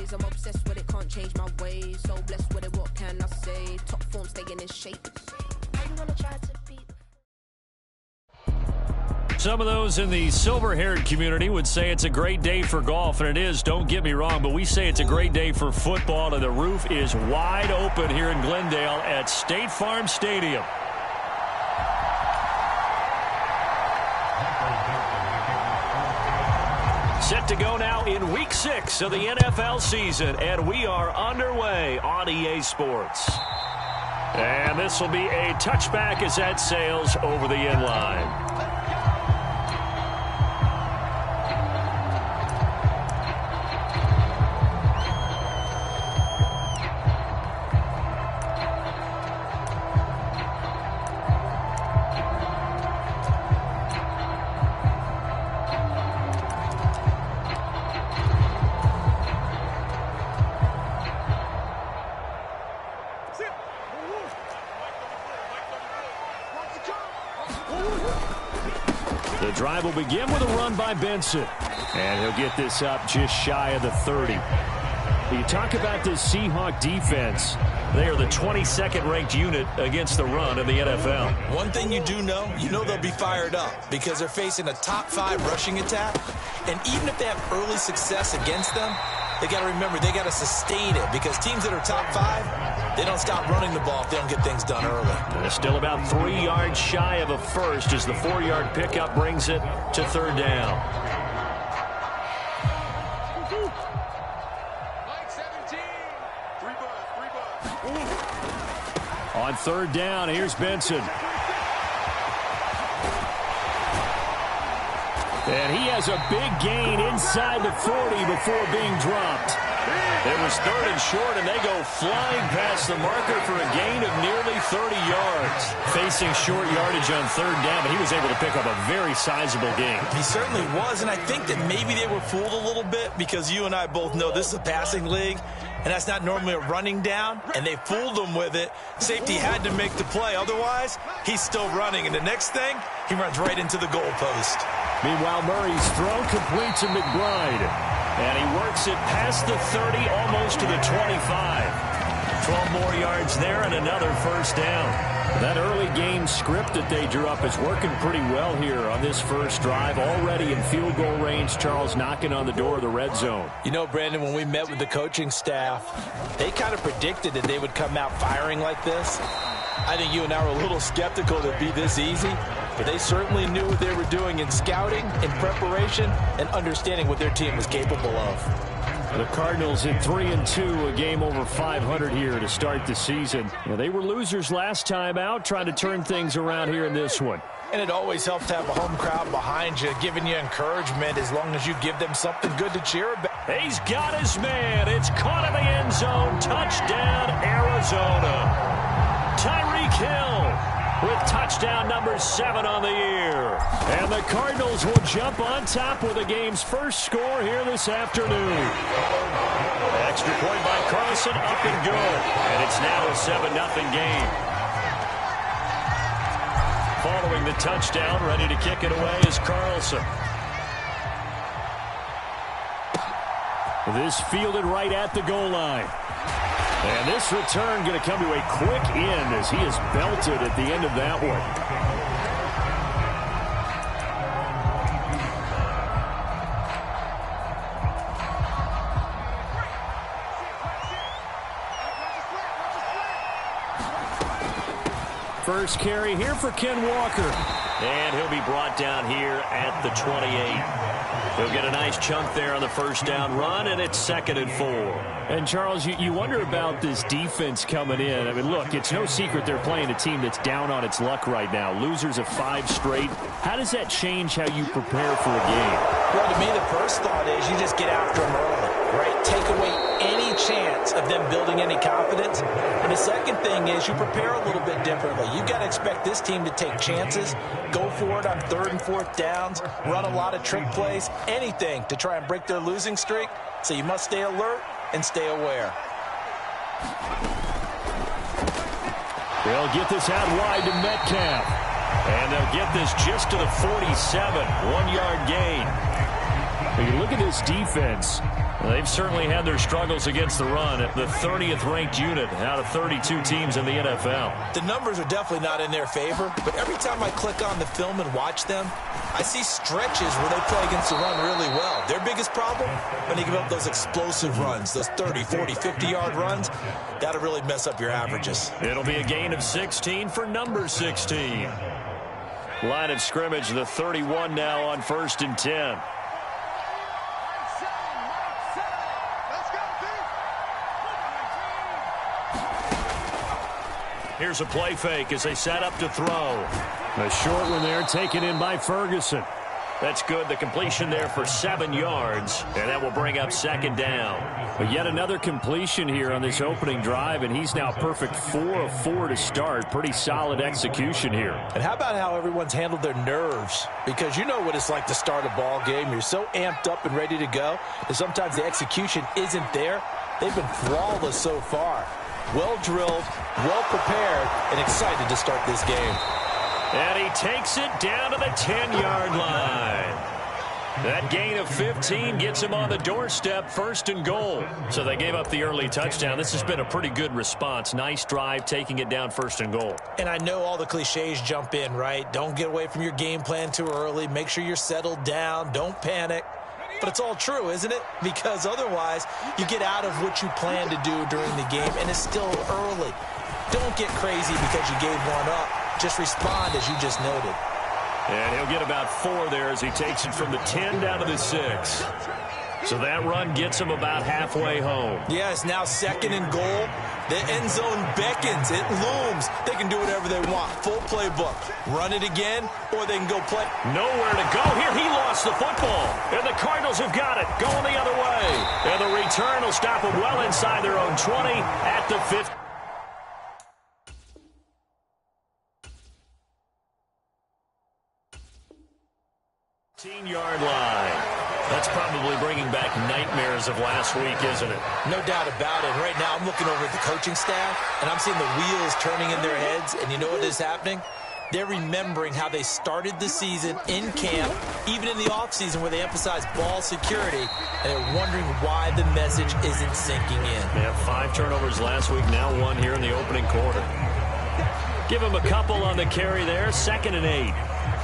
days. I'm obsessed with it, can't change my ways. So blessed with it, what can I say? Top form, staying in shape. I wanna try to beat. Some of those in the silver-haired community would say it's a great day for golf, and it is, don't get me wrong, but we say it's a great day for football, and the roof is wide open here in Glendale at State Farm Stadium. Set to go now in Week 6 of the NFL season, and we are underway on EA Sports. And this will be a touchback as that sails over the end line. The drive will begin with a run by Benson. And he'll get this up just shy of the 30. You talk about this Seahawk defense. They are the 22nd ranked unit against the run in the NFL. One thing you do know, they'll be fired up because they're facing a top 5 rushing attack. And even if they have early success against them, they got to remember they got to sustain it because teams that are top 5, they don't stop running the ball if they don't get things done early. They're still about 3 yards shy of a first as the 4-yard pickup brings it to third down. On third down, here's Benson. And he has a big gain inside the 40 before being dropped. It was third and short, and they go flying past the marker for a gain of nearly 30 yards. Facing short yardage on third down, but he was able to pick up a very sizable gain. He certainly was, and I think that maybe they were fooled a little bit because you and I both know this is a passing league, and that's not normally a running down, and they fooled him with it. Safety had to make the play. Otherwise, he's still running, and the next thing, he runs right into the goalpost. Meanwhile, Murray's throw complete to McBride. And he works it past the 30, almost to the 25. 12 more yards there and another first down. That early game script that they drew up is working pretty well here on this first drive. Already in field goal range, Charles knocking on the door of the red zone. You know, Brandon, when we met with the coaching staff, they kind of predicted that they would come out firing like this. I think you and I were a little skeptical that it'd be this easy, but they certainly knew what they were doing in scouting, in preparation, and understanding what their team was capable of. The Cardinals at 3-2, a game over 500 here to start the season. They were losers last time out, trying to turn things around here in this one. And it always helps to have a home crowd behind you, giving you encouragement as long as you give them something good to cheer about. He's got his man. It's caught in the end zone. Touchdown, Arizona. Tyreek Hill with touchdown number 7 on the year. And the Cardinals will jump on top with the game's first score here this afternoon. Extra point by Carlson, up and good. And it's now a 7-0 game. Following the touchdown, ready to kick it away is Carlson. This fielded right at the goal line. And this return going to come to a quick end as he is belted at the end of that one. First carry here for Ken Walker. And he'll be brought down here at the 28. He'll get a nice chunk there on the first down run, and it's 2nd and 4. And, Charles, you wonder about this defense coming in. I mean, look, it's no secret they're playing a team that's down on its luck right now. Losers of 5 straight. How does that change how you prepare for a game? Well, to me, the first thought is you just get after them early, right? Take away any chance of them building any confidence. And the second thing is you prepare a little bit differently. You've got to expect this team to take chances, go for it on 3rd and 4th downs, run a lot of trick plays, anything to try and break their losing streak. So you must stay alert and stay aware. They'll get this out wide to Metcalf. And they'll get this just to the 47. 1-yard gain. You look at this defense. They've certainly had their struggles against the run at the 30th ranked unit out of 32 teams in the NFL. The numbers are definitely not in their favor, but every time I click on the film and watch them, I see stretches where they play against the run really well. Their biggest problem, when they give up those explosive runs, those 30, 40, 50-yard runs, that'll really mess up your averages. It'll be a gain of 16 for number 16. Line of scrimmage, the 31 now on 1st and 10. Here's a play fake as they set up to throw. A short one there taken in by Ferguson. That's good. The completion there for 7 yards, and that will bring up 2nd down. But yet another completion here on this opening drive, and he's now perfect 4 of 4 to start. Pretty solid execution here. And how about how everyone's handled their nerves? Because you know what it's like to start a ball game. You're so amped up and ready to go, and sometimes the execution isn't there. They've been flawless so far. Well drilled, well prepared, and excited to start this game. And he takes it down to the 10-yard line. That gain of 15 gets him on the doorstep, 1st and goal. So they gave up the early touchdown. This has been a pretty good response. Nice drive, taking it down 1st and goal. And I know all the cliches jump in, right? Don't get away from your game plan too early. Make sure you're settled down. Don't panic. But it's all true, isn't it? Because otherwise, you get out of what you plan to do during the game, and it's still early. Don't get crazy because you gave one up. Just respond, as you just noted. And he'll get about 4 there as he takes it from the 10 down to the 6. So that run gets him about halfway home. Yeah, it's now 2nd and goal. The end zone beckons. It looms. They can do whatever they want. Full playbook. Run it again, or they can go play. Nowhere to go. Here he lost the football. And the Cardinals have got it. Going the other way. And the return will stop them well inside their own 20 at the 50. 15-yard line. That's probably bringing back nightmares of last week, isn't it? No doubt about it. Right now, I'm looking over at the coaching staff, and I'm seeing the wheels turning in their heads. And you know what is happening? They're remembering how they started the season in camp, even in the offseason where they emphasized ball security, and they're wondering why the message isn't sinking in. They have 5 turnovers last week, now 1 here in the opening quarter. Give him a couple on the carry there, 2nd and 8.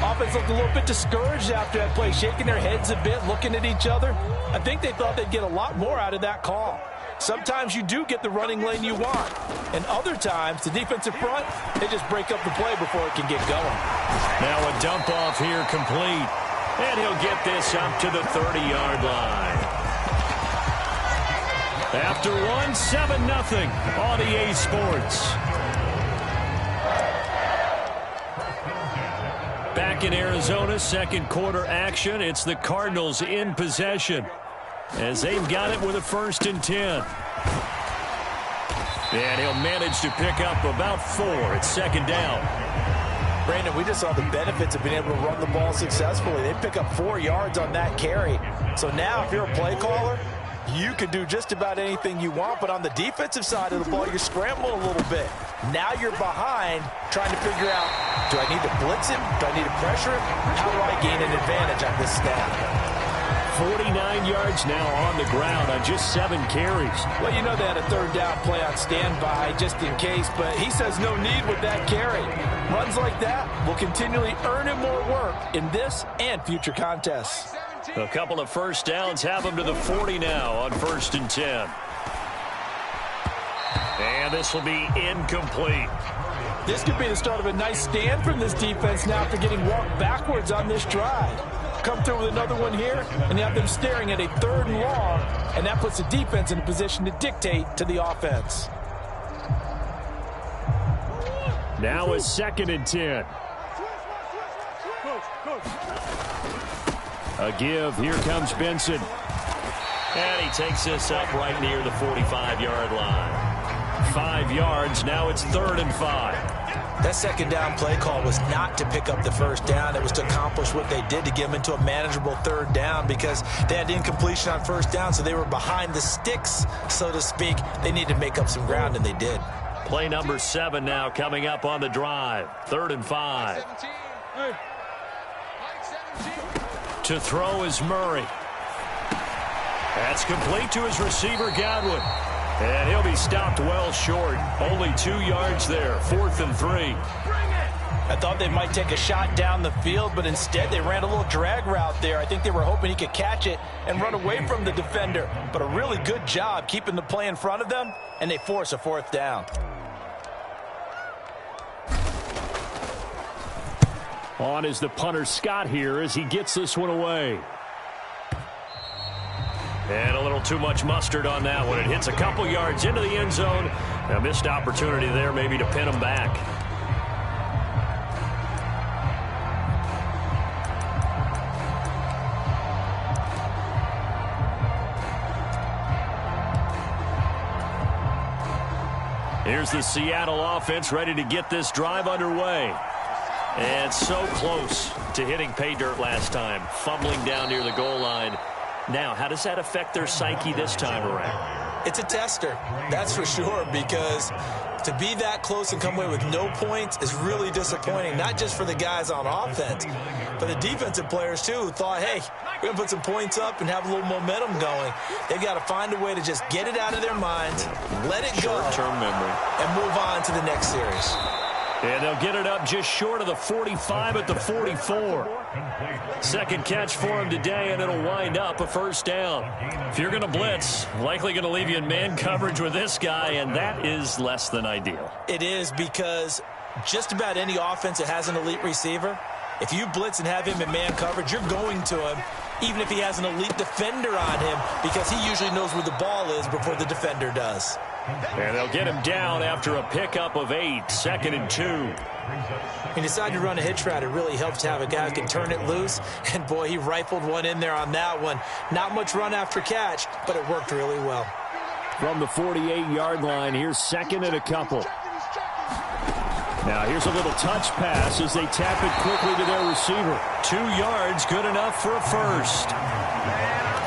Offense looked a little bit discouraged after that play, shaking their heads a bit, looking at each other. I think they thought they'd get a lot more out of that call. Sometimes you do get the running lane you want. And other times, the defensive front, they just break up the play before it can get going. Now a dump off here complete. And he'll get this up to the 30-yard line. After 7-0 on EA Sports. Back in Arizona, 2nd quarter action. It's the Cardinals in possession as they've got it with a 1st and 10. And he'll manage to pick up about 4. It's 2nd down. Brandon, we just saw the benefits of being able to run the ball successfully. They pick up 4 yards on that carry. So now if you're a play caller, you can do just about anything you want, but on the defensive side of the ball, you're scrambling a little bit. Now you're behind, trying to figure out, do I need to blitz him? Do I need to pressure him? How do I gain an advantage on this snap? 49 yards now on the ground on just 7 carries. Well, you know they had a 3rd down play on standby just in case, but he says no need with that carry. Runs like that will continually earn him more work in this and future contests. A couple of 1st downs have him to the 40 now on 1st and 10. And this will be incomplete. This could be the start of a nice stand from this defense now after getting walked backwards on this drive. Come through with another one here, and you have them staring at a 3rd and long, and that puts the defense in a position to dictate to the offense. Now a 2nd and 10. A give. Here comes Benson. And he takes this up right near the 45-yard line. 5 yards. Now it's 3rd and 5. That 2nd down play call was not to pick up the 1st down. It was to accomplish what they did to get them into a manageable 3rd down because they had incompletion on 1st down, so they were behind the sticks, so to speak. They needed to make up some ground, and they did. Play number 7 now coming up on the drive. 3rd and 5. To throw is Murray. That's complete to his receiver, Godwin. And he'll be stopped well short. Only 2 yards there. 4th and 3. I thought they might take a shot down the field, but instead they ran a little drag route there. I think they were hoping he could catch it and run away from the defender. But a really good job keeping the play in front of them, and they force a 4th down. On is the punter Scott here as he gets this one away. And a little too much mustard on that one. It hits a couple yards into the end zone. A missed opportunity there maybe to pin him back. Here's the Seattle offense ready to get this drive underway. And so close to hitting pay dirt last time. Fumbling down near the goal line. Now, how does that affect their psyche this time around? It's a tester, that's for sure, because to be that close and come away with no points is really disappointing, not just for the guys on offense, but the defensive players, too, who thought, hey, we're going to put some points up and have a little momentum going. They've got to find a way to just get it out of their minds, let it go, short-term memory, and move on to the next series. And they'll get it up just short of the 45 at the 44. Second catch for him today, and it'll wind up a 1st down. If you're going to blitz, likely going to leave you in man coverage with this guy, and that is less than ideal. It is, because just about any offense that has an elite receiver, if you blitz and have him in man coverage, you're going to him, even if he has an elite defender on him, because he usually knows where the ball is before the defender does. And they'll get him down after a pickup of 8, 2nd and 2. He decided to run a hitch route. It really helps to have a guy who can turn it loose. And, boy, he rifled one in there on that one. Not much run after catch, but it worked really well. From the 48-yard line, here's 2nd and a couple. Now here's a little touch pass as they tap it quickly to their receiver. 2 yards, good enough for a 1st.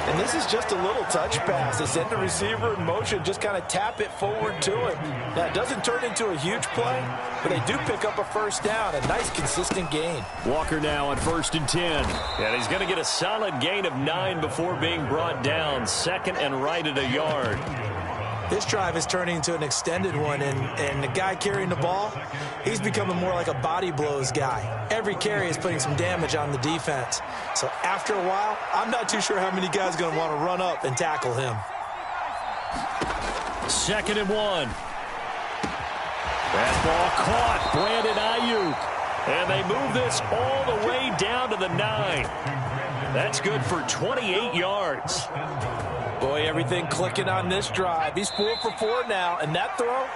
And this is just a little touch pass. They send the receiver in motion, just kind of tap it forward to him. Now, it doesn't turn into a huge play, but they do pick up a 1st down, a nice, consistent gain. Walker now on 1st and 10. And he's going to get a solid gain of 9 before being brought down. 2nd and right at a yard. This drive is turning into an extended one, and the guy carrying the ball, he's becoming more like a body blows guy. Every carry is putting some damage on the defense. So after a while, I'm not too sure how many guys are going to want to run up and tackle him. 2nd and 1. That ball caught. Brandon Ayuk. And they move this all the way down to the 9. That's good for 28 yards. Boy, everything clicking on this drive. He's 4 for 4 now, and that throw,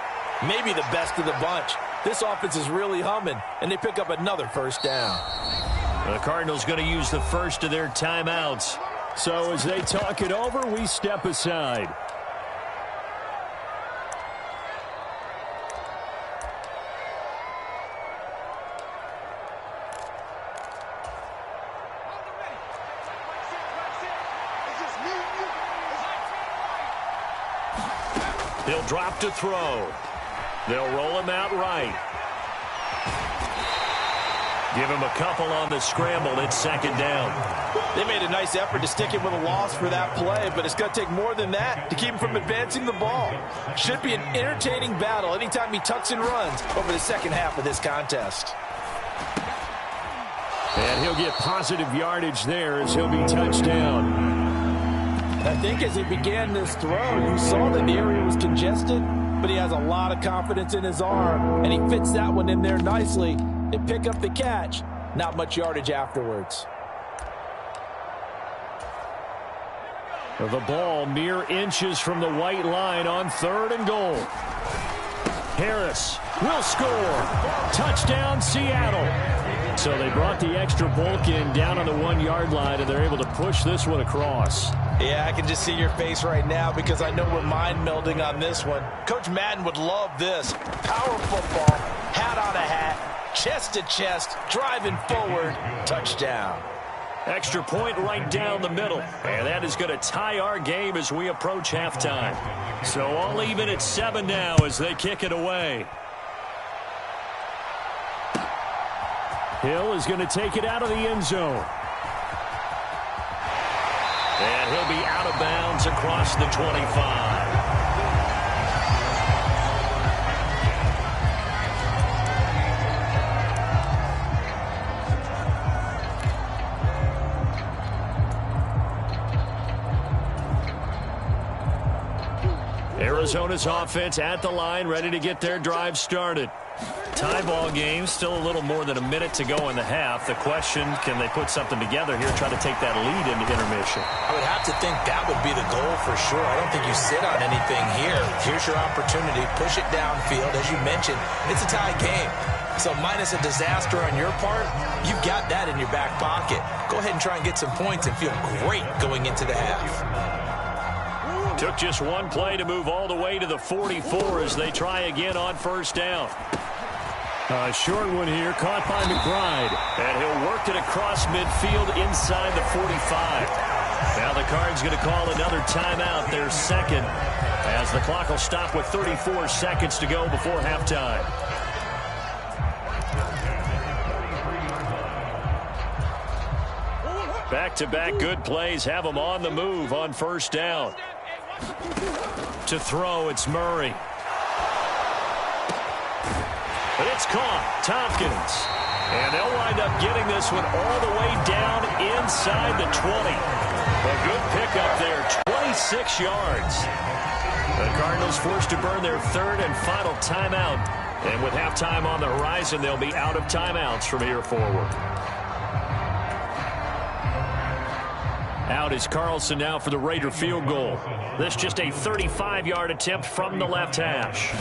maybe the best of the bunch. This offense is really humming, and they pick up another 1st down. The Cardinals going to use the first of their timeouts. So as they talk it over, we step aside. He'll drop to throw. They'll roll him out right. Give him a couple on the scramble. It's 2nd down. They made a nice effort to stick him with a loss for that play, but it's going to take more than that to keep him from advancing the ball. Should be an entertaining battle anytime he tucks and runs over the second half of this contest. And he'll get positive yardage there as he'll be touched down. I think as he began this throw, you saw that the area was congested, but he has a lot of confidence in his arm, and he fits that one in there nicely. They pick up the catch, not much yardage afterwards. The ball mere inches from the white line on 3rd and goal. Harris will score. Touchdown, Seattle. So they brought the extra bulk in down on the 1-yard line, and they're able to push this one across. Yeah, I can just see your face right now because I know we're mind melding on this one. Coach Madden would love this. Power football, hat on a hat, chest to chest, driving forward, touchdown. Extra point right down the middle. And that is going to tie our game as we approach halftime. So all even at 7 now as they kick it away. Hill is going to take it out of the end zone. And he'll be out of bounds across the 25. Arizona's offense at the line, ready to get their drive started. Tie ball game, still a little more than a minute to go in the half. The question, can they put something together here, try to take that lead into intermission? I would have to think that would be the goal for sure. I don't think you sit on anything here. Here's your opportunity. Push it downfield. As you mentioned, it's a tie game. So minus a disaster on your part, you've got that in your back pocket. Go ahead and try and get some points and feel great going into the half. Took just one play to move all the way to the 44 as they try again on first down. A short one here, caught by McBride. And he'll work it across midfield inside the 45. Now the Cards going to call another timeout, their second, as the clock will stop with 34 seconds to go before halftime. Back-to-back good plays have them on the move on first down. To throw, it's Murray. But it's caught. Tompkins. And they'll wind up getting this one all the way down inside the 20. A good pickup there, 26 yards. The Cardinals forced to burn their third and final timeout. And with halftime on the horizon, they'll be out of timeouts from here forward. Out is Carlson now for the Raider field goal. This just a 35-yard attempt from the left hash.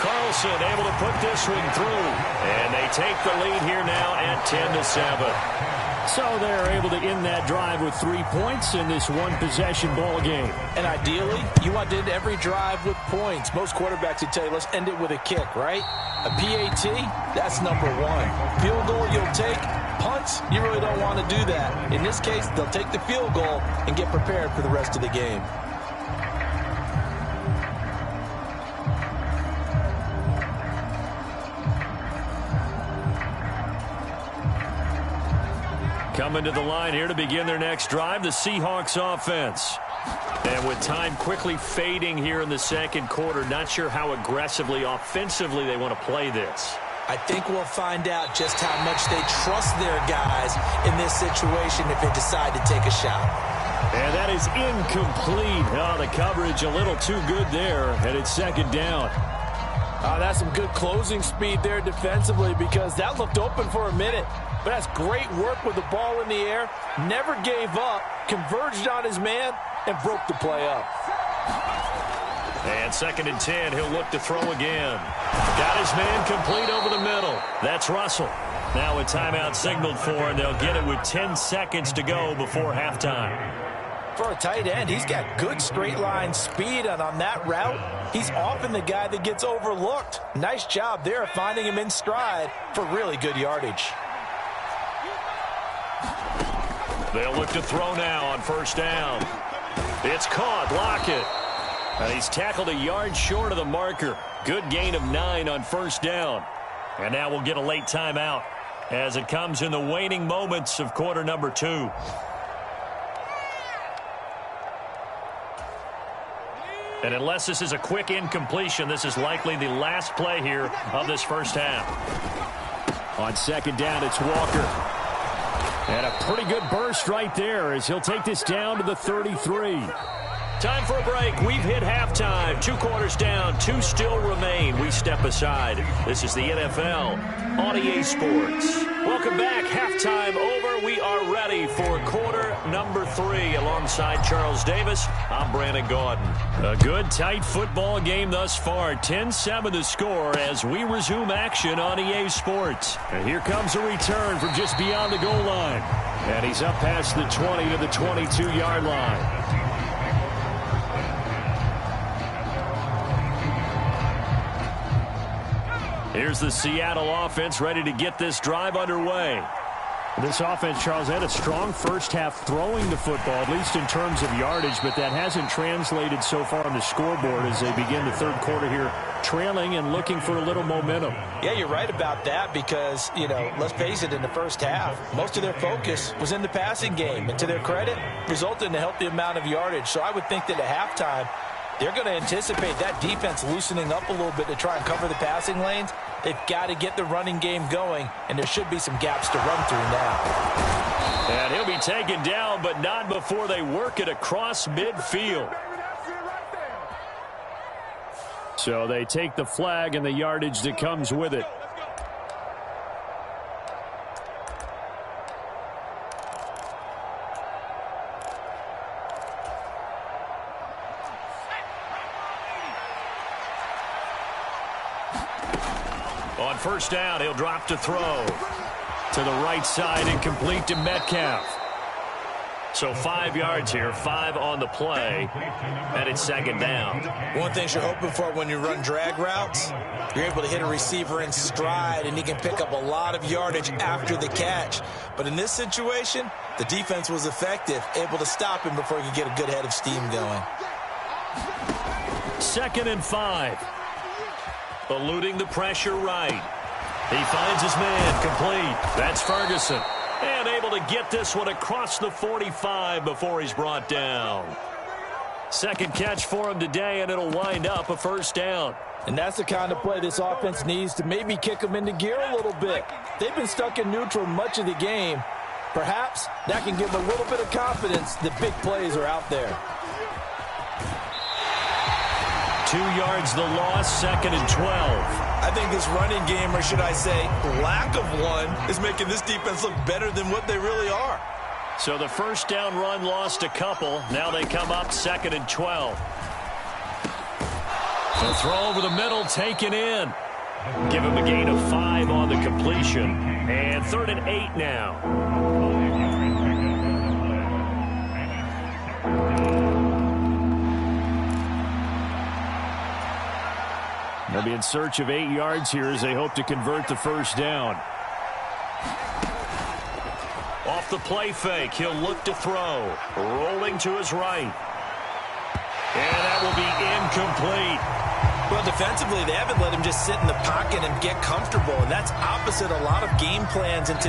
Carlson able to put this one through. And they take the lead here now at 10-7. So they're able to end that drive with 3 points in this one-possession ball game. And ideally, you want to end every drive with points. Most quarterbacks would tell you, let's end it with a kick, right? A PAT, that's number one. Field goal you'll take. Punts, you really don't want to do that. In this case, they'll take the field goal and get prepared for the rest of the game. Coming to the line here to begin their next drive, the Seahawks offense. And with time quickly fading here in the second quarter, not sure how aggressively, offensively they want to play this. I think we'll find out just how much they trust their guys in this situation if they decide to take a shot. And that is incomplete. Oh, the coverage a little too good there, and it's second down. That's some good closing speed there defensively because that looked open for a minute. But that's great work with the ball in the air. Never gave up, converged on his man, and broke the play up. And 2nd and 10, he'll look to throw again. Got his man complete over the middle. That's Russell. Now a timeout signaled for, and they'll get it with 10 seconds to go before halftime. For a tight end, he's got good straight line speed, and on that route, he's often the guy that gets overlooked. Nice job there finding him in stride for really good yardage. They'll look to throw now on first down. It's caught. Lockett. He's tackled a yard short of the marker. Good gain of 9 on first down. And now we'll get a late timeout as it comes in the waning moments of quarter number 2. And unless this is a quick incompletion, this is likely the last play here of this first half. On second down, it's Walker. And a pretty good burst right there as he'll take this down to the 33. Time for a break. We've hit halftime. 2 quarters down. 2 still remain. We step aside. This is the NFL on EA Sports. Welcome back. Halftime over. We are ready for quarter number 3. Alongside Charles Davis, I'm Brandon Gaudin. A good, tight football game thus far. 10-7 the score as we resume action on EA Sports. And here comes a return from just beyond the goal line. And he's up past the 20 to the 22-yard line. Here's the Seattle offense ready to get this drive underway. This offense, Charles, had a strong first half throwing the football, at least in terms of yardage, but that hasn't translated so far on the scoreboard as they begin the third quarter here, trailing and looking for a little momentum. Yeah, you're right about that because, you know, let's face it, in the first half, most of their focus was in the passing game. And to their credit, resulted in a healthy amount of yardage. So I would think that at halftime, they're going to anticipate that defense loosening up a little bit to try and cover the passing lanes. They've got to get the running game going, and there should be some gaps to run through now. And he'll be taken down, but not before they work it across midfield. So they take the flag and the yardage that comes with it. On first down, he'll drop to throw. To the right side, incomplete to Metcalf. So 5 yards here, 5 on the play, and it's second down. One thing you're hoping for when you run drag routes, you're able to hit a receiver in stride, and he can pick up a lot of yardage after the catch. But in this situation, the defense was effective, able to stop him before he could get a good head of steam going. 2nd and 5. Eluding the pressure right. He finds his man complete. That's Ferguson. And able to get this one across the 45 before he's brought down. Second catch for him today, and it'll wind up a first down. And that's the kind of play this offense needs to maybe kick them into gear a little bit. They've been stuck in neutral much of the game. Perhaps that can give them a little bit of confidence that big plays are out there. 2 yards the loss, 2nd and 12. I think this running game, or should I say lack of one, is making this defense look better than what they really are. So the first down run lost a couple. Now they come up 2nd and 12. The throw over the middle taken in. Give him a gain of 5 on the completion. And 3rd and 8 now. They'll be in search of 8 yards here as they hope to convert the first down. Off the play fake, he'll look to throw. Rolling to his right. And that will be incomplete. Well, defensively, they haven't let him just sit in the pocket and get comfortable, and that's opposite a lot of game plans into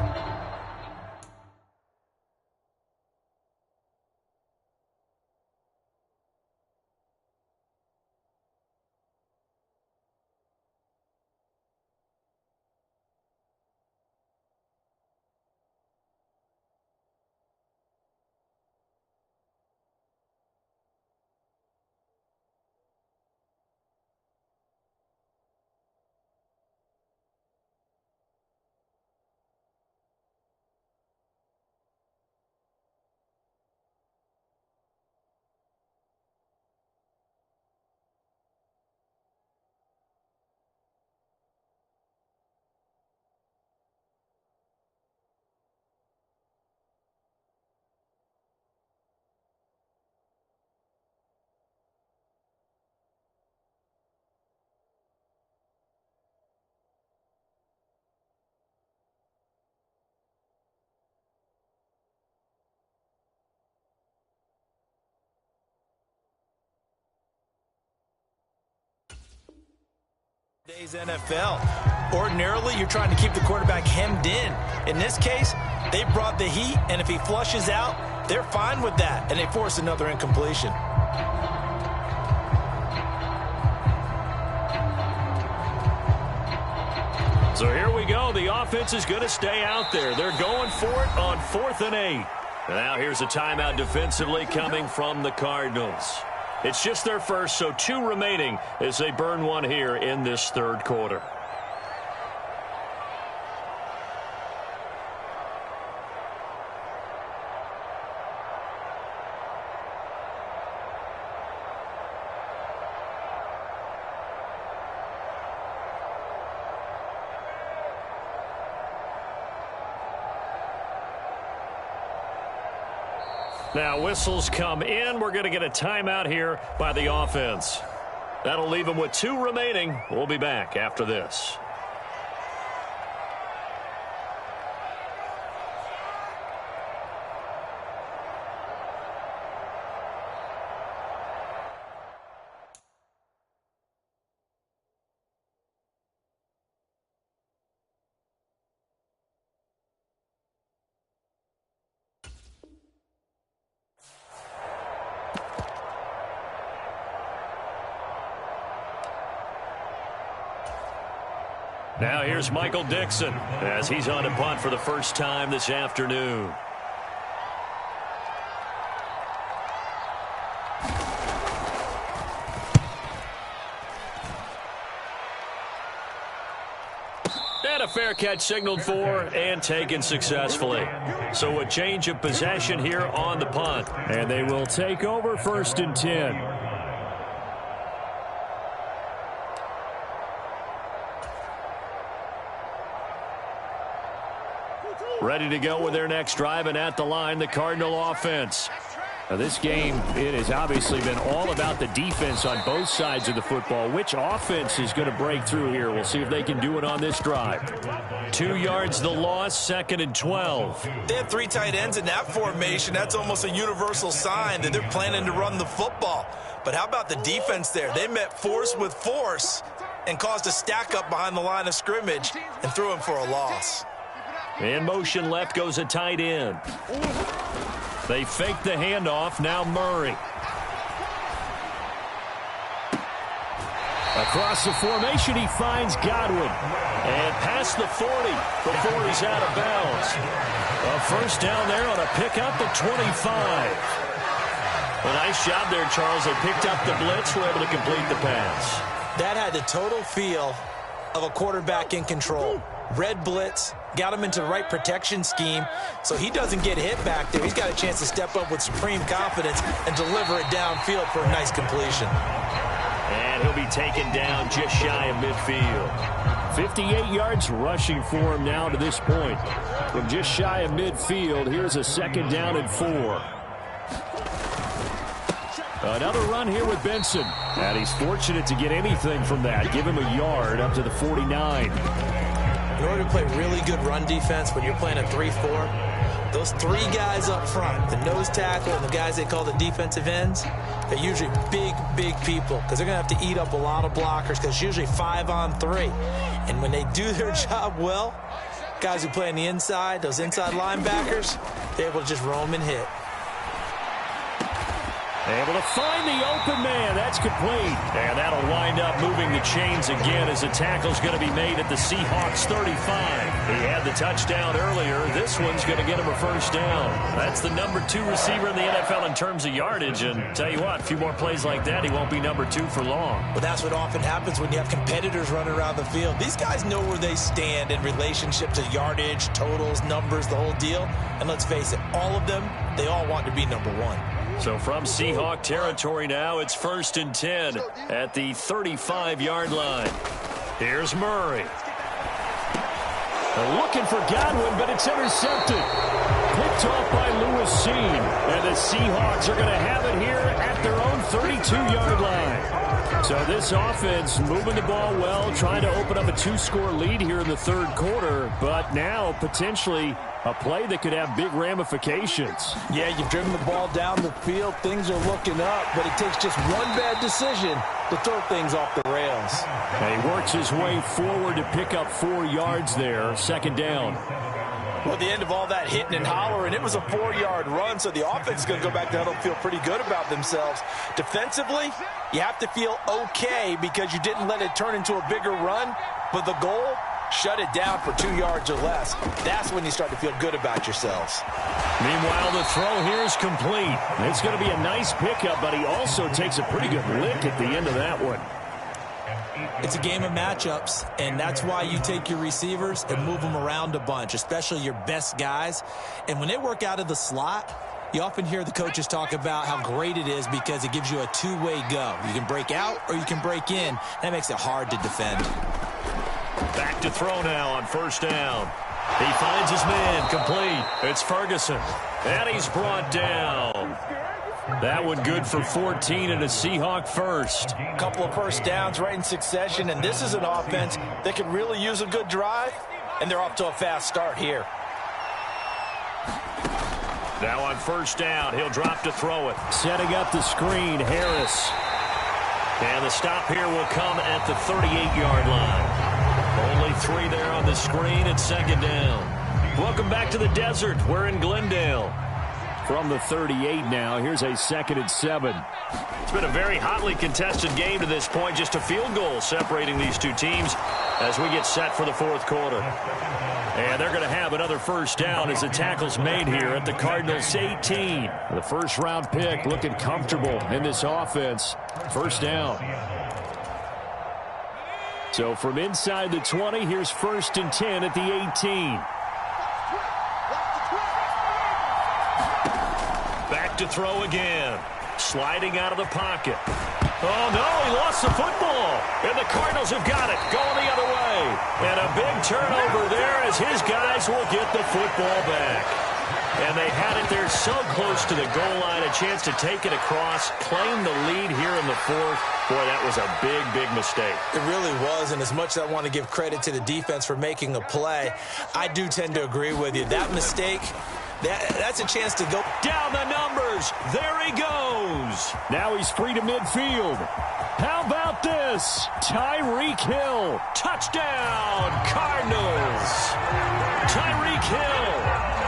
today's NFL. Ordinarily, you're trying to keep the quarterback hemmed in. In this case, they brought the heat, and if he flushes out, they're fine with that, and they force another incompletion. So here we go. The offense is going to stay out there. They're going for it on 4th and 8. And now here's a timeout defensively coming from the Cardinals. It's just their first, so 2 remaining as they burn one here in this third quarter. Now whistles come in. We're going to get a timeout here by the offense. That'll leave them with 2 remaining. We'll be back after this. Now here's Michael Dixon as he's on to punt for the first time this afternoon. And a fair catch signaled for and taken successfully. So a change of possession here on the punt. And they will take over 1st and 10. Ready to go with their next drive, and at the line, the Cardinal offense. Now, this game, it has obviously been all about the defense on both sides of the football. Which offense is going to break through here? We'll see if they can do it on this drive. 2 yards the loss, 2nd and 12. They have 3 tight ends in that formation. That's almost a universal sign that they're planning to run the football. But how about the defense there? They met force with force and caused a stack up behind the line of scrimmage and threw him for a loss. In motion left goes a tight end. They fake the handoff. Now Murray. Across the formation, he finds Godwin. And past the 40 before he's out of bounds. A first down there on a pickup at 25. A nice job there, Charles. They picked up the blitz, were able to complete the pass. That had the total feel of a quarterback in control. Red blitz, got him into the right protection scheme, so he doesn't get hit back there. He's got a chance to step up with supreme confidence and deliver it downfield for a nice completion. And he'll be taken down just shy of midfield. 58 yards rushing for him now to this point. From just shy of midfield, here's a 2nd down and 4. Another run here with Benson. And he's fortunate to get anything from that. Give him a yard up to the 49. In order to play really good run defense when you're playing a 3-4, those 3 guys up front, the nose tackle and the guys they call the defensive ends, they're usually big people because they're going to have to eat up a lot of blockers because it's usually 5-on-3. And when they do their job well, guys who play on the inside, those inside linebackers, they're able to just roam and hit. Able to find the open man. That's complete. And that'll wind up moving the chains again as the tackle's going to be made at the Seahawks 35. He had the touchdown earlier. This one's going to get him a first down. That's the number 2 receiver in the NFL in terms of yardage. And tell you what, a few more plays like that, he won't be number 2 for long. But that's what often happens when you have competitors running around the field. These guys know where they stand in relationship to yardage, totals, numbers, the whole deal. And let's face it, all of them, they all want to be number 1. So from Seahawk territory now, it's 1st and 10 at the 35-yard line. Here's Murray. They're looking for Godwin, but it's intercepted. Picked off by Lewis Seen. And the Seahawks are going to have it here at their own 32-yard line. So this offense moving the ball well, trying to open up a 2-score lead here in the 3rd quarter, but now potentially a play that could have big ramifications. Yeah, you've driven the ball down the field. Things are looking up, but it takes just one bad decision to throw things off the rails. And he works his way forward to pick up 4 yards there. 2nd down. Well, at the end of all that hitting and hollering, it was a 4-yard run, so the offense is going to go back down and feel pretty good about themselves. Defensively, you have to feel okay because you didn't let it turn into a bigger run, but the goal, shut it down for 2 yards or less. That's when you start to feel good about yourselves. Meanwhile, the throw here is complete. It's going to be a nice pickup, but he also takes a pretty good lick at the end of that one. It's a game of matchups, and that's why you take your receivers and move them around a bunch, especially your best guys. And when they work out of the slot, you often hear the coaches talk about how great it is because it gives you a 2-way go. You can break out or you can break in. That makes it hard to defend. Back to throw now on 1st down. He finds his man, complete. It's Ferguson, and he's brought down. That one good for 14 and a Seahawk first. A couple of first downs right in succession, and this is an offense that could really use a good drive, and they're off to a fast start here. Now on 1st down, he'll drop to throw it. Setting up the screen, Harris. And the stop here will come at the 38-yard line. Only 3 there on the screen at 2nd down. Welcome back to the desert. We're in Glendale. From the 38 now, here's a 2nd and 7. been a very hotly contested game to this point. Just a field goal separating these two teams as we get set for the fourth quarter. And they're going to have another first down as the tackle's made here at the Cardinals' 18. The first-round pick looking comfortable in this offense. First down. So from inside the 20, here's 1st and 10 at the 18. Back to throw again. Sliding out of the pocket. Oh, no, he lost the football. And the Cardinals have got it, going the other way. And a big turnover there as his guys will get the football back. And they had it there so close to the goal line, a chance to take it across, claim the lead here in the fourth. Boy, that was a big, big mistake. It really was, and as much as I want to give credit to the defense for making a play, I do tend to agree with you. That mistake, that's a chance to go down the numbers. There he goes. Now he's free to midfield. How about this? Tyreek Hill. Touchdown, Cardinals. Tyreek Hill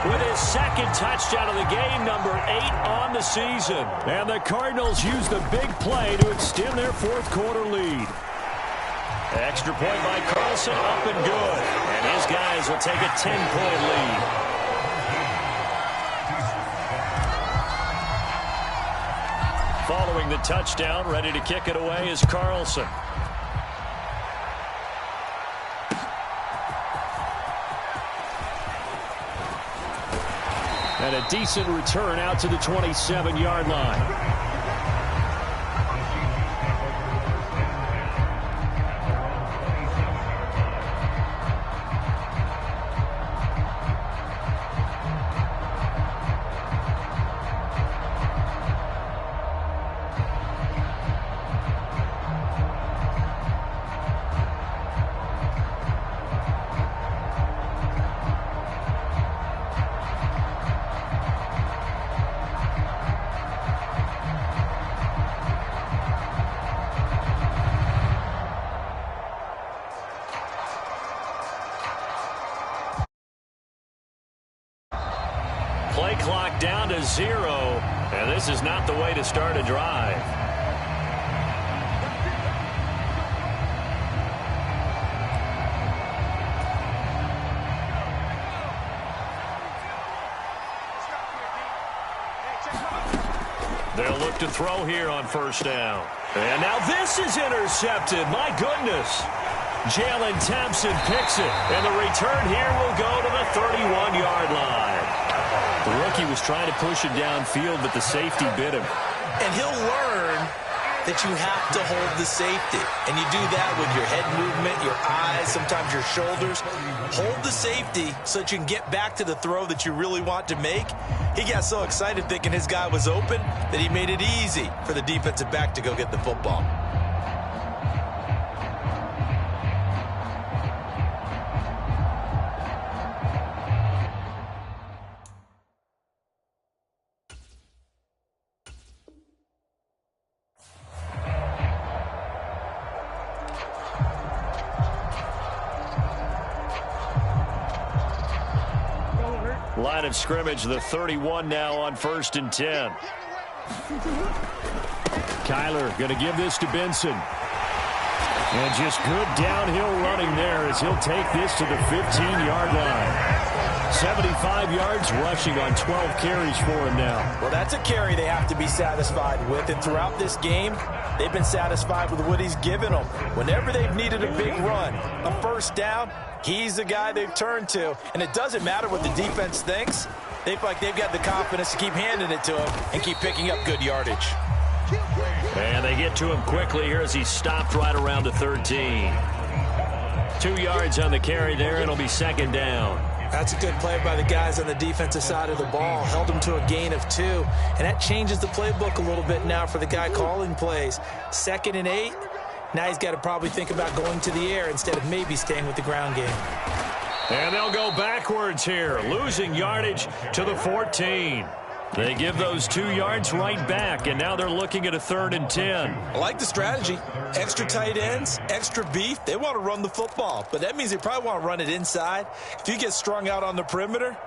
with his second touchdown of the game, number 8 on the season. And the Cardinals use the big play to extend their fourth quarter lead. Extra point by Carlson, up and good. And his guys will take a 10-point lead. Following the touchdown, ready to kick it away is Carlson. And a decent return out to the 27-yard line. Play clock down to 0, and this is not the way to start a drive. They'll look to throw here on first down. And now this is intercepted. My goodness. Jalen Thompson picks it, and the return here will go to the 31-yard line. The rookie was trying to push it downfield, but the safety bit him. And he'll learn that you have to hold the safety. And you do that with your head movement, your eyes, sometimes your shoulders. Hold the safety so that you can get back to the throw that you really want to make. He got so excited thinking his guy was open that he made it easy for the defensive back to go get the football. Line of scrimmage, the 31 now on 1st and 10. Kyler going to give this to Benson. And just good downhill running there as he'll take this to the 15-yard line. 75 yards rushing on 12 carries for him now. Well, that's a carry they have to be satisfied with. And throughout this game, they've been satisfied with what he's given them. Whenever they've needed a big run, a first down, he's the guy they've turned to. And it doesn't matter what the defense thinks. They feel like they've got the confidence to keep handing it to him and keep picking up good yardage. And they get to him quickly here as he's stopped right around the 13. 2 yards on the carry there, and it'll be 2nd down. That's a good play by the guys on the defensive side of the ball. Held him to a gain of 2. And that changes the playbook a little bit now for the guy calling plays. 2nd and 8. Now he's got to probably think about going to the air instead of maybe staying with the ground game. And they'll go backwards here, losing yardage to the 14. They give those 2 yards right back, and now they're looking at a 3rd and 10. I like the strategy. Extra tight ends, extra beef. They want to run the football, but that means they probably want to run it inside. If you get strung out on the perimeter,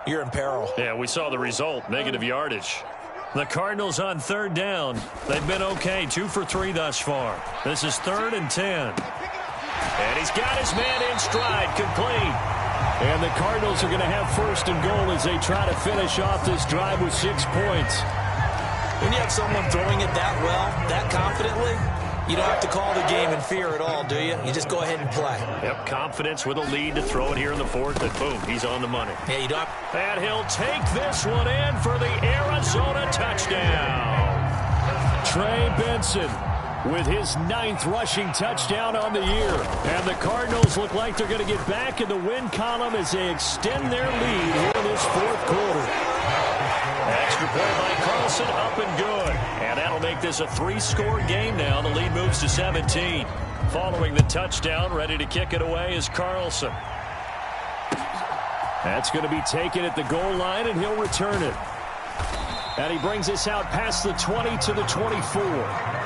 you're in peril. Yeah, we saw the result, negative yardage. The Cardinals on third down. They've been okay, 2 for 3 thus far. This is 3rd and 10. And he's got his man in stride, complete. And the Cardinals are going to have 1st and goal as they try to finish off this drive with 6 points. When you have someone throwing it that well, that confidently, you don't have to call the game in fear at all, do you? You just go ahead and play. Yep, confidence with a lead to throw it here in the 4th, and boom, he's on the money. Yeah, you don't. And he'll take this one in for the Arizona touchdown. Trey Benson with his 9th rushing touchdown on the year. And the Cardinals look like they're going to get back in the win column as they extend their lead here in this 4th quarter. Extra point by Carlson, up and good. And that'll make this a 3-score game now. The lead moves to 17. Following the touchdown, ready to kick it away is Carlson. That's going to be taken at the goal line, and he'll return it. And he brings us out past the 20 to the 24.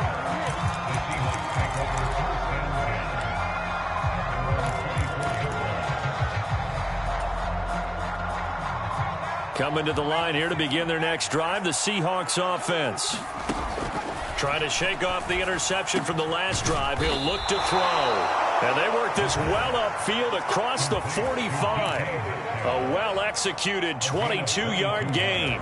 Coming to the line here to begin their next drive, the Seahawks offense. Trying to shake off the interception from the last drive. He'll look to throw. And they work this well upfield across the 45. A well-executed 22-yard gain.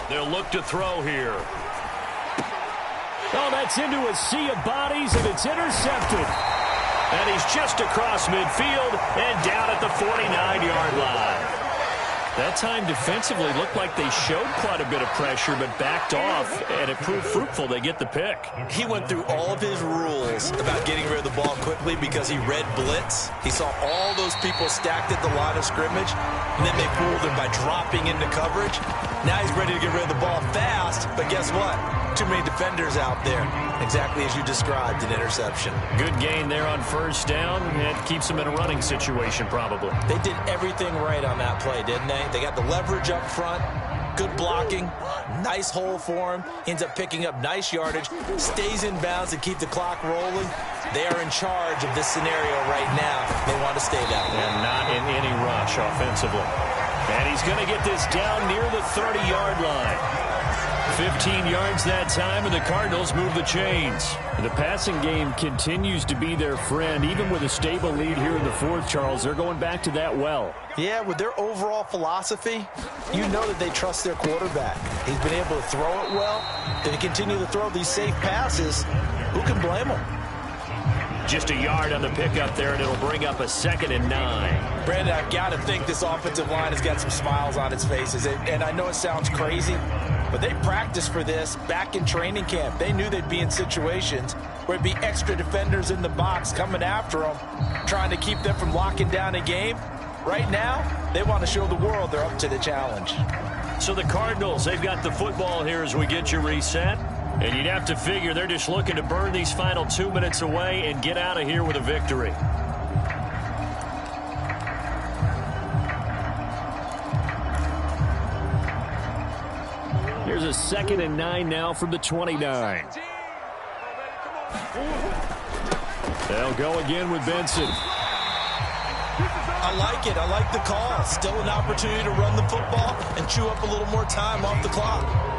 They'll look to throw here. Oh, that's into a sea of bodies, and it's intercepted. And he's just across midfield and down at the 49-yard line. That time defensively looked like they showed quite a bit of pressure but backed off, and it proved fruitful. They get the pick. He went through all of his rules about getting rid of the ball quickly because he read blitz. He saw all those people stacked at the line of scrimmage, and then they fooled him by dropping into coverage. Now he's ready to get rid of the ball fast, but guess what? Too many defenders out there. Exactly as you described, an interception. Good gain there on 1st down. It keeps them in a running situation, probably. They did everything right on that play, didn't they? They got the leverage up front, good blocking, nice hole for him, ends up picking up nice yardage, stays in bounds to keep the clock rolling. They are in charge of this scenario right now. They want to stay that way. And not in any rush offensively. And he's going to get this down near the 30-yard line. 15 yards that time, and the Cardinals move the chains. The passing game continues to be their friend. Even with a stable lead here in the 4th, Charles, they're going back to that well. Yeah, with their overall philosophy, you know that they trust their quarterback. He's been able to throw it well. They continue to throw these safe passes. Who can blame them? Just a yard on the pickup there, and it'll bring up a 2nd and 9. Brandon, I've got to think this offensive line has got some smiles on its faces. And I know it sounds crazy, but they practiced for this back in training camp. They knew they'd be in situations where it'd be extra defenders in the box coming after them, trying to keep them from locking down a game. Right now, they want to show the world they're up to the challenge. So the Cardinals, they've got the football here as we get you reset. And you'd have to figure they're just looking to burn these final 2 minutes away and get out of here with a victory. Here's a 2nd and 9 now from the 29. They'll go again with Benson. I like it. I like the call. Still an opportunity to run the football and chew up a little more time off the clock.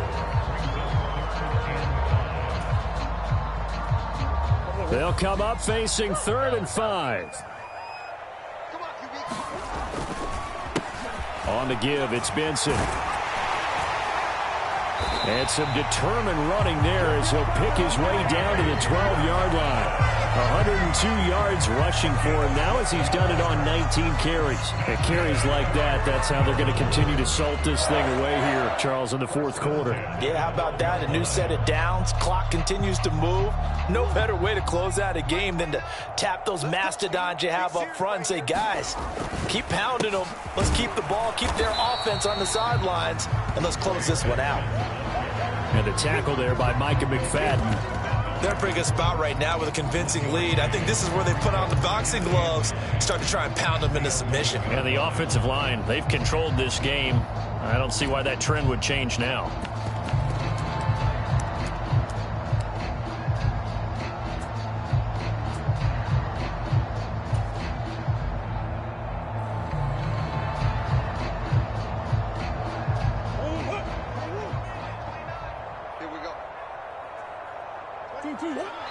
They'll come up facing 3rd and 5. On the give, it's Benson. And some determined running there as he'll pick his way down to the 12-yard line. 102 yards rushing for him now as he's done it on 19 carries. And carries like that, that's how they're going to continue to salt this thing away here, Charles, in the 4th quarter. Yeah, how about that? A new set of downs. Clock continues to move. No better way to close out a game than to tap those mastodons you have up front and say, guys, keep pounding them. Let's keep the ball, keep their offense on the sidelines, and let's close this one out. And the tackle there by Micah McFadden. They're in a pretty good spot right now with a convincing lead. I think this is where they put on the boxing gloves, start to try and pound them into submission. And the offensive line, they've controlled this game. I don't see why that trend would change now.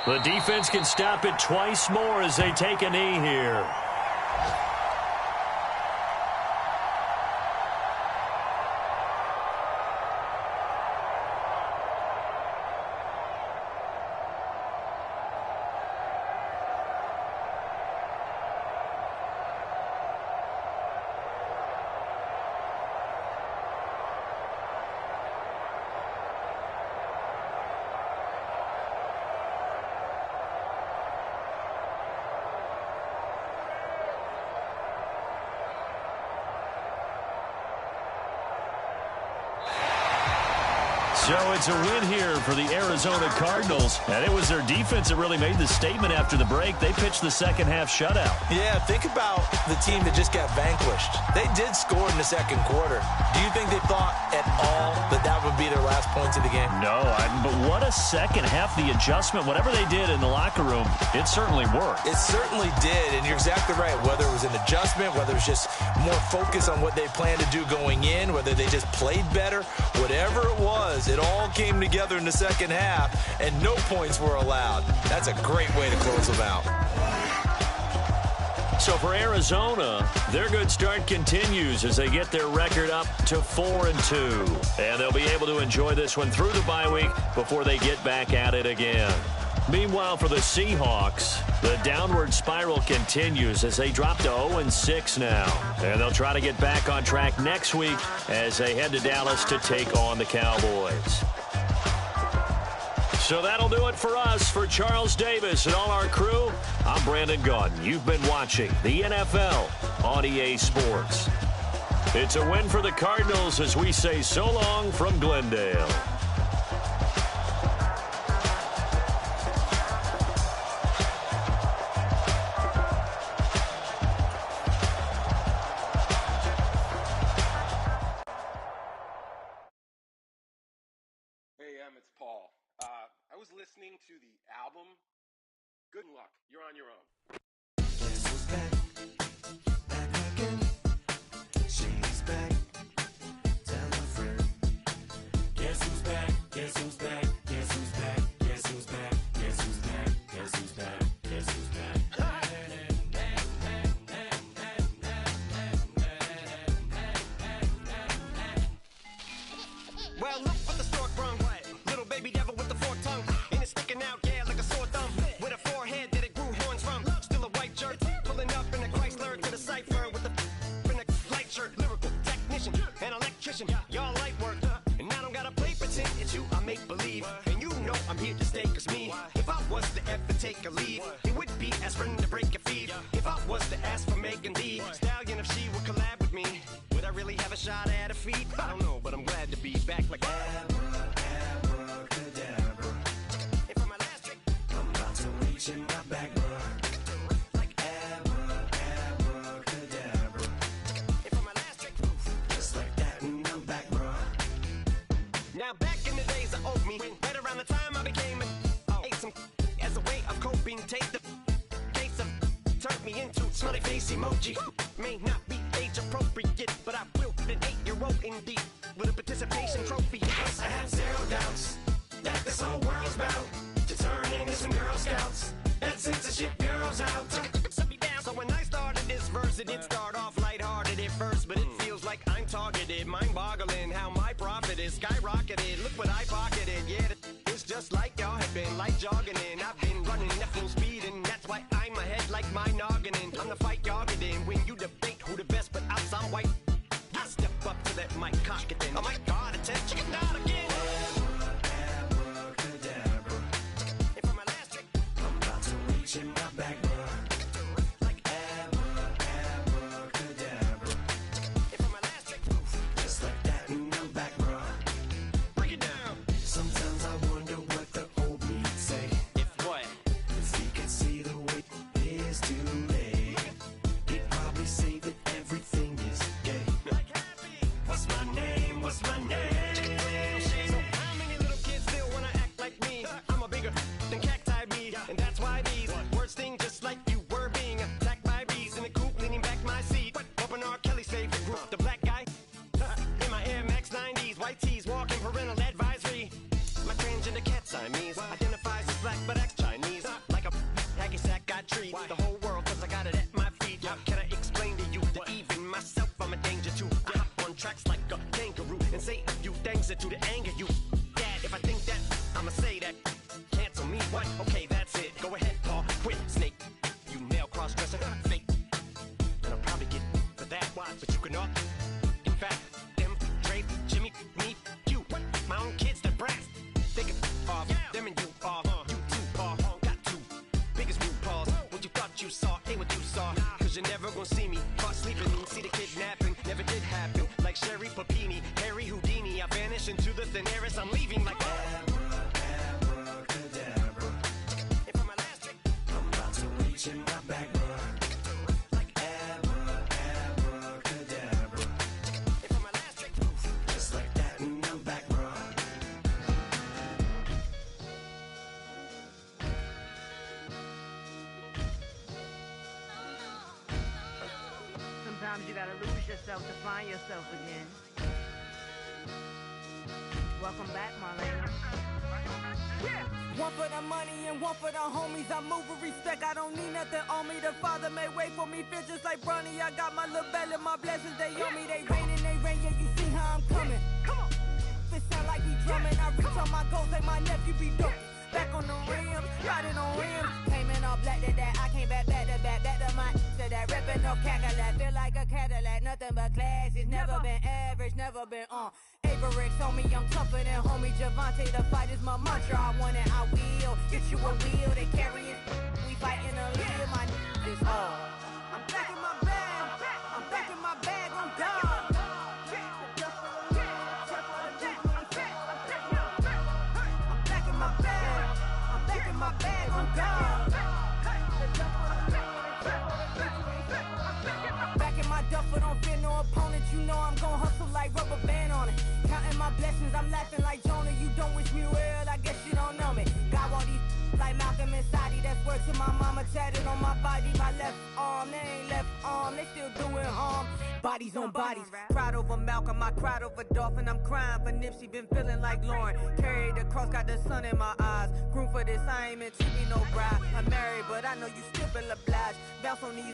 The defense can stop it twice more as they take a knee here. So it's a win here for the Arizona Cardinals, and it was their defense that really made the statement after the break. They pitched the second half shutout. Yeah, think about the team that just got vanquished. They did score in the second quarter. Do you think they thought at all that that would be their last points of the game? No, but what a second half. The adjustment, whatever they did in the locker room, it certainly worked. It certainly did, and you're exactly right. Whether it was an adjustment, whether it was just more focus on what they planned to do going in, whether they just played better, whatever it was, it all came together in the second half, and no points were allowed. That's a great way to close them out. So for Arizona, their good start continues as they get their record up to 4-2. And they'll be able to enjoy this one through the bye week before they get back at it again. Meanwhile, for the Seahawks, the downward spiral continues as they drop to 0-6 now. And they'll try to get back on track next week as they head to Dallas to take on the Cowboys. So that'll do it for us. For Charles Davis and all our crew, I'm Brandon Gunn. You've been watching the NFL on EA Sports. It's a win for the Cardinals as we say so long from Glendale. It's Paul. I was listening to the album. Good luck. You're on your own. Guess who's back? Back again. She's back. Tell a friend. Guess who's back? Guess who's back? Guess who's back? Guess who's back? Guess who's back? Guess who's back? Guess who's back? Well, look for the stork brung. Little baby devil with the forked tongue. And it's sticking out, yeah, like a sore thumb. With a forehead that it grew horns from. Still a white shirt, pulling up in a Chrysler to the cipher with in a light shirt. Lyrical technician, an electrician, y'all light work. And I don't gotta play pretend, it's you I make believe. And you know I'm here to stay, cause me, if I was to ever take a lead, it would be aspirin to break a feed. If I was to ask for Megan D Stallion, if she would collab with me, would I really have a shot at a feat? I don't know, but I'm glad to be back like in my back, bruh. Like abracadabra. And for my last trick, Just like that, and I'm back, bruh. now back in the days of old me, right around the time I became ate some as a way of coping. Take the case of turned me into smiley face emoji. May not be age appropriate, but I will fit an 8-year-old indeed with a participation trophy. Yes, I have zero doubts that this whole world's bound to turn into some Girl Scouts. That censorship bureau's out. So when I started this verse, it did start off lighthearted at first, but it feels like I'm targeted. Mind-boggling how my profit is skyrocketed. Look what I pocketed. Yeah, it's just like y'all have been like jogging in. I've been running at full speed, and that's why I'm ahead like my noggin. I'm the fight y'all get in when you debate who the best, but I'm some white. I step up to that mic, cock it in. Oh my God, it's a chicken out again. In my back, bruh. Like abracadabra. And for my last trick, Just like that, and I'm back, bruh. break it down. never gonna see me. Caught sleeping, see the kidnapping, never did happen. Like Sherry Papini, Harry Houdini, I vanish into the thin air as I'm leaving like Abracadabra. And for my last trick, I'm about to reach in my back, bruh. like Abracadabra. and for my last trick, Just like that, and I'm back, bruh. Sometimes you gotta lose yourself to find yourself again. Welcome back, Marlena. Yeah. One for the money and one for the homies. I move with respect, I don't need nothing on me. The Father may wait for me, feel just like Bronny. I got my little belly, my blessings, they on me. They rain, yeah, you see how I'm coming. Come on. It sound like we drumming. I reach on my goals, like my nephew be dope. Back on the rim, riding on rims. Came in all black to that, I came back to my to that ripping up Cadillac. Feel like a Cadillac, nothing but class. It's never been average, never been on. Averix on me, I'm tougher than homie Javante. The fight is my mantra, I want it, I will. Get you a wheel, they carry it. We fighting a live, my is all. I'm back in my bag, I'm back in my bag, I'm gone. I'm back in my bag, I'm back in my bag, I'm gone. Back in my duffel, don't fear no opponent. You know I'm gon' hustle like rubber band on it. Counting my blessings, I'm laughing like Jonah. You don't wish me well, I guess you don't know me. Got all these like Malcolm and Sadie. That's word to my mama, tatted on my body. My left arm, they ain't left arm, they still doing harm. Bodies on bodies, cried over Malcolm, I cried over Dolphin. I'm crying for Nipsey, been feeling like Lauren. Carried the cross, got the sun in my eyes. Grew for this, I ain't meant to be no bride. I'm married, but I know you still feel obliged. Bounce on these